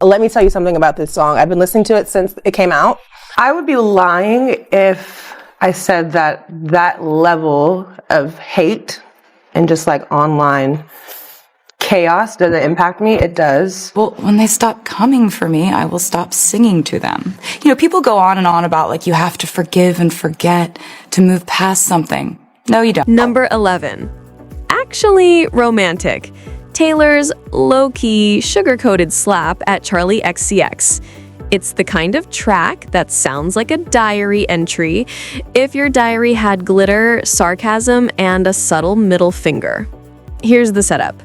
Let me tell you something about this song. I've been listening to it since it came out. I would be lying if I said that that level of hate and just like online chaos doesn't impact me. It does. Well, when they stop coming for me, I will stop singing to them. You know, people go on and on about like you have to forgive and forget to move past something. No, you don't. Number 11. Actually romantic. Taylor's low-key, sugar-coated slap at Charli XCX. It's the kind of track that sounds like a diary entry if your diary had glitter, sarcasm, and a subtle middle finger. Here's the setup.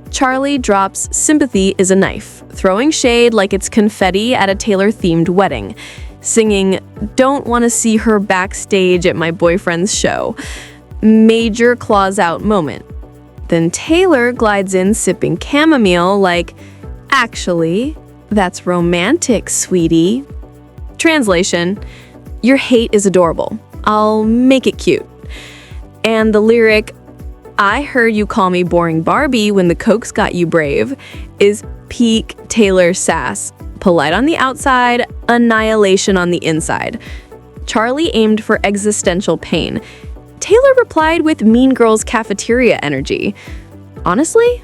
Charli drops Sympathy Is a Knife, throwing shade like it's confetti at a Taylor-themed wedding, singing Don't Want to See Her Backstage at My Boyfriend's Show. Major claws out moment. Then Taylor glides in sipping chamomile like, actually, that's romantic, sweetie. Translation, your hate is adorable. I'll make it cute. And the lyric, I heard you call me boring Barbie when the Cokes got you brave, is peak Taylor sass. Polite on the outside, annihilation on the inside. Charli aimed for existential pain. Taylor replied with Mean Girls cafeteria energy. Honestly,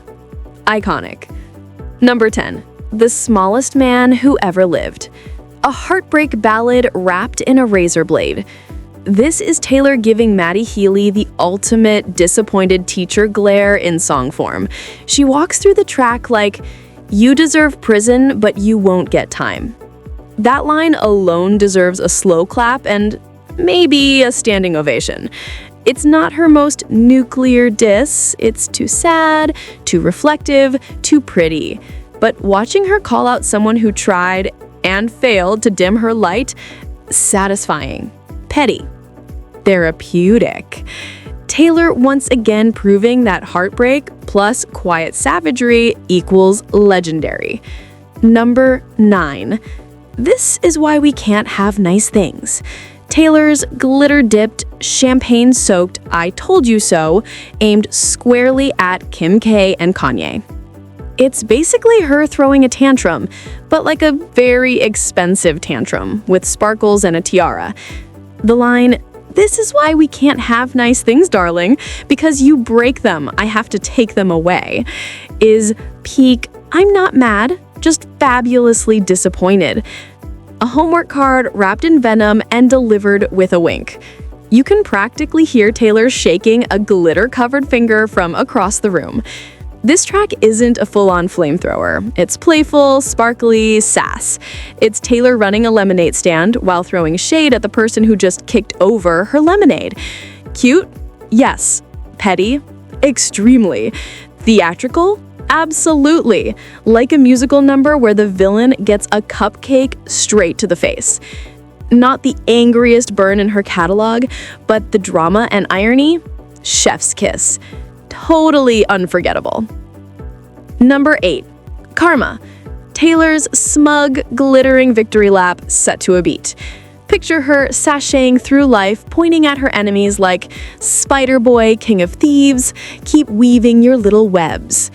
iconic. Number 10. The Smallest Man Who Ever Lived. A heartbreak ballad wrapped in a razor blade. This is Taylor giving Maddie Healy the ultimate disappointed teacher glare in song form. She walks through the track like, you deserve prison, but you won't get time. That line alone deserves a slow clap and maybe a standing ovation. It's not her most nuclear diss. It's too sad, too reflective, too pretty. But watching her call out someone who tried and failed to dim her light, satisfying. Petty. Therapeutic. Taylor once again proving that heartbreak plus quiet savagery equals legendary. Number 9. This is why we can't have nice things. Taylor's glitter-dipped, champagne-soaked I Told You So aimed squarely at Kim K and Kanye. It's basically her throwing a tantrum, but like a very expensive tantrum with sparkles and a tiara. The line, this is why we can't have nice things, darling, because you break them, I have to take them away, is peak, I'm not mad, just fabulously disappointed. A homework card wrapped in venom and delivered with a wink. You can practically hear Taylor shaking a glitter-covered finger from across the room. This track isn't a full-on flamethrower. It's playful, sparkly, sass. It's Taylor running a lemonade stand while throwing shade at the person who just kicked over her lemonade. Cute? Yes. Petty? Extremely. Theatrical? Absolutely. Like a musical number where the villain gets a cupcake straight to the face. Not the angriest burn in her catalog, but the drama and irony? Chef's kiss. Totally unforgettable. Number 8. Karma. Taylor's smug, glittering victory lap set to a beat. Picture her sashaying through life, pointing at her enemies like, Spider Boy, King of Thieves, keep weaving your little webs.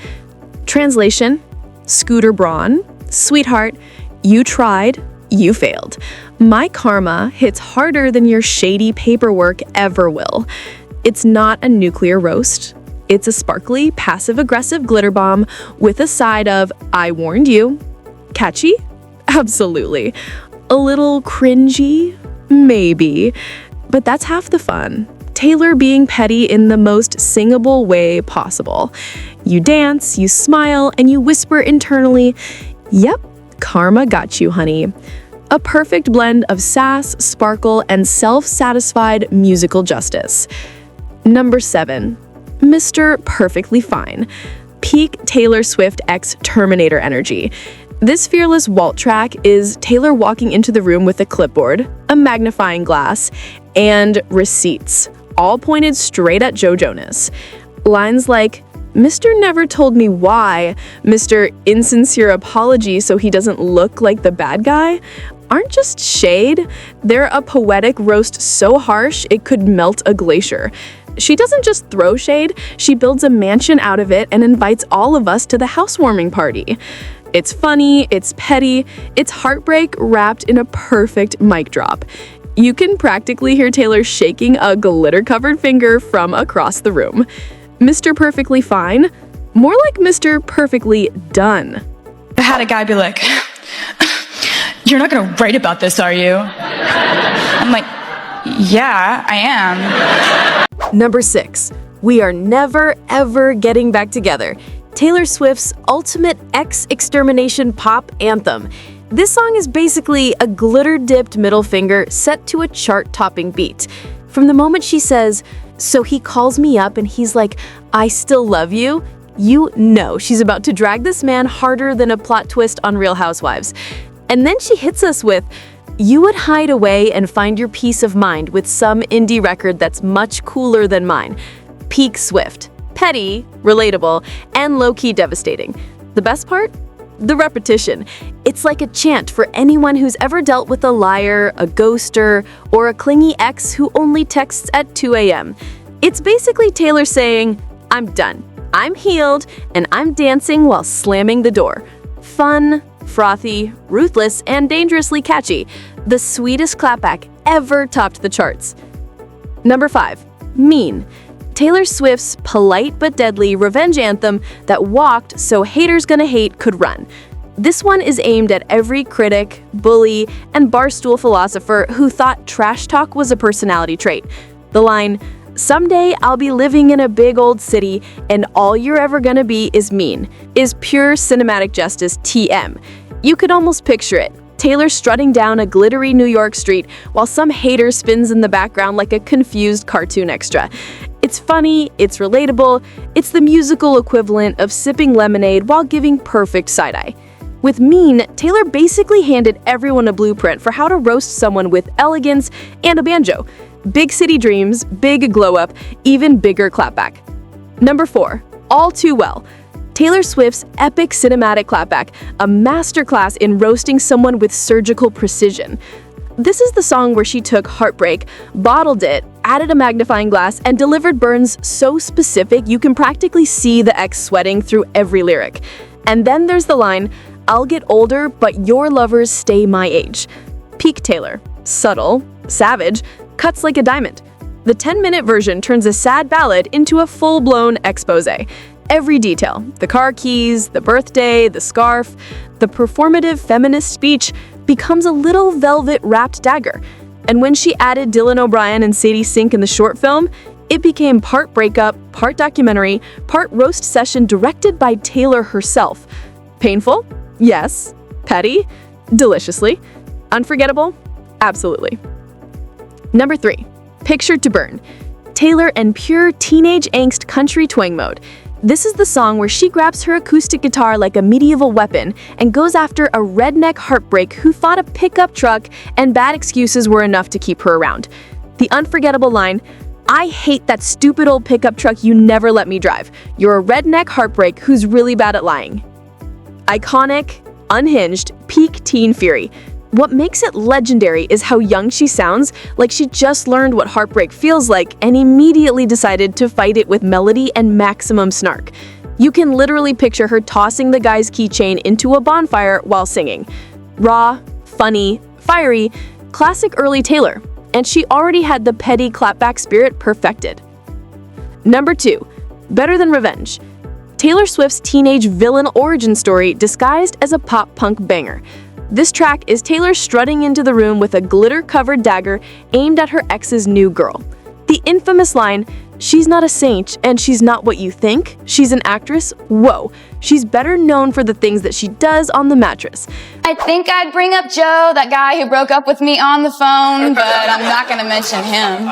Translation, Scooter Braun, sweetheart, you tried, you failed. My karma hits harder than your shady paperwork ever will. It's not a nuclear roast. It's a sparkly, passive-aggressive glitter bomb with a side of, I warned you. Catchy? Absolutely. A little cringy? Maybe. But that's half the fun. Taylor being petty in the most singable way possible. You dance, you smile, and you whisper internally, yep, karma got you, honey. A perfect blend of sass, sparkle, and self-satisfied musical justice. Number 7. Mr. Perfectly Fine. Peak Taylor Swift x Terminator energy. This fearless Walt track is Taylor walking into the room with a clipboard, a magnifying glass, and receipts, all pointed straight at Joe Jonas. Lines like, Mr. never told me why, Mr. insincere apology so he doesn't look like the bad guy, aren't just shade. They're a poetic roast so harsh it could melt a glacier. She doesn't just throw shade, she builds a mansion out of it and invites all of us to the housewarming party. It's funny, it's petty, it's heartbreak wrapped in a perfect mic drop. You can practically hear Taylor shaking a glitter-covered finger from across the room. Mr. Perfectly Fine? More like Mr. Perfectly Done. I had a guy be like, "You're not gonna write about this, are you?" I'm like, "Yeah, I am." Number 6. We Are Never Ever Getting Back Together. Taylor Swift's ultimate ex-extermination pop anthem. This song is basically a glitter-dipped middle finger set to a chart-topping beat. From the moment she says, "So he calls me up and he's like, 'I still love you,' you know she's about to drag this man harder than a plot twist on Real Housewives. And then she hits us with, "You would hide away and find your peace of mind with some indie record that's much cooler than mine." Peak Swift. Petty, relatable, and low-key devastating. The best part? The repetition. It's like a chant for anyone who's ever dealt with a liar, a ghoster, or a clingy ex who only texts at 2 a.m. It's basically Taylor saying, "I'm done. I'm healed, and I'm dancing while slamming the door." Fun, frothy, ruthless, and dangerously catchy. The sweetest clapback ever topped the charts. Number 5. Mean. Taylor Swift's polite but deadly revenge anthem that walked so haters gonna hate could run. This one is aimed at every critic, bully, and barstool philosopher who thought trash talk was a personality trait. The line, "Someday I'll be living in a big old city and all you're ever gonna be is mean," is pure cinematic justice TM. You could almost picture it. Taylor strutting down a glittery New York street while some hater spins in the background like a confused cartoon extra. It's funny, it's relatable, it's the musical equivalent of sipping lemonade while giving perfect side-eye. With Mean, Taylor basically handed everyone a blueprint for how to roast someone with elegance and a banjo. Big city dreams, big glow-up, even bigger clapback. Number 4. All Too Well. Taylor Swift's epic cinematic clapback, a masterclass in roasting someone with surgical precision. This is the song where she took heartbreak, bottled it, added a magnifying glass, and delivered burns so specific you can practically see the ex sweating through every lyric. And then there's the line, "I'll get older, but your lovers stay my age." Peak Taylor. Subtle, savage, cuts like a diamond. The 10-minute version turns a sad ballad into a full-blown exposé. Every detail, the car keys, the birthday, the scarf, the performative feminist speech becomes a little velvet-wrapped dagger. And when she added Dylan O'Brien and Sadie Sink in the short film, it became part breakup, part documentary, part roast session directed by Taylor herself. Painful? Yes. Petty? Deliciously. Unforgettable? Absolutely. Number 3. Pictured to Burn. Taylor and pure teenage angst country twang mode. This is the song where she grabs her acoustic guitar like a medieval weapon and goes after a redneck heartbreak who thought a pickup truck and bad excuses were enough to keep her around. The unforgettable line, "I hate that stupid old pickup truck you never let me drive. You're a redneck heartbreak who's really bad at lying." Iconic, unhinged, peak teen fury. What makes it legendary is how young she sounds, like she just learned what heartbreak feels like and immediately decided to fight it with melody and maximum snark. You can literally picture her tossing the guy's keychain into a bonfire while singing. Raw, funny, fiery, classic early Taylor, and she already had the petty clapback spirit perfected. Number 2. Better Than Revenge. Taylor Swift's teenage villain origin story disguised as a pop-punk banger. This track is Taylor strutting into the room with a glitter-covered dagger aimed at her ex's new girl. The infamous line, "She's not a saint and she's not what you think, she's an actress, whoa, she's better known for the things that she does on the mattress." I think I'd bring up Joe, that guy who broke up with me on the phone, but I'm not gonna mention him.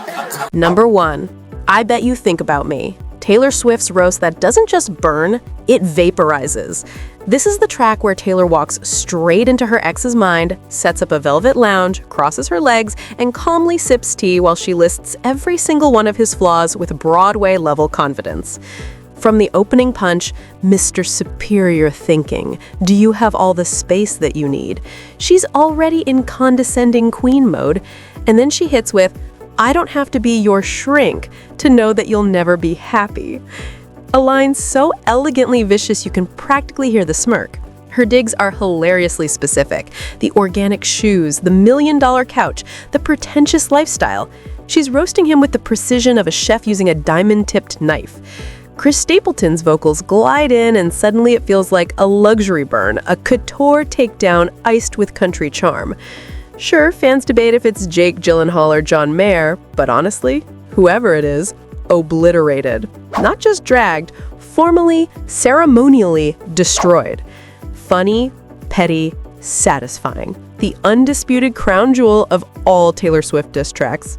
Number 1. I Bet You Think About Me. Taylor Swift's roast that doesn't just burn, it vaporizes. This is the track where Taylor walks straight into her ex's mind, sets up a velvet lounge, crosses her legs, and calmly sips tea while she lists every single one of his flaws with Broadway-level confidence. From the opening punch, "Mr. Superior Thinking, do you have all the space that you need?" She's already in condescending queen mode, and then she hits with, "I don't have to be your shrink to know that you'll never be happy." A line so elegantly vicious you can practically hear the smirk. Her digs are hilariously specific. The organic shoes, the $1 million couch, the pretentious lifestyle. She's roasting him with the precision of a chef using a diamond-tipped knife. Chris Stapleton's vocals glide in and suddenly it feels like a luxury burn, a couture takedown iced with country charm. Sure, fans debate if it's Jake Gyllenhaal or John Mayer, but honestly, whoever it is, obliterated. Not just dragged, formally, ceremonially destroyed. Funny, petty, satisfying. The undisputed crown jewel of all Taylor Swift diss tracks.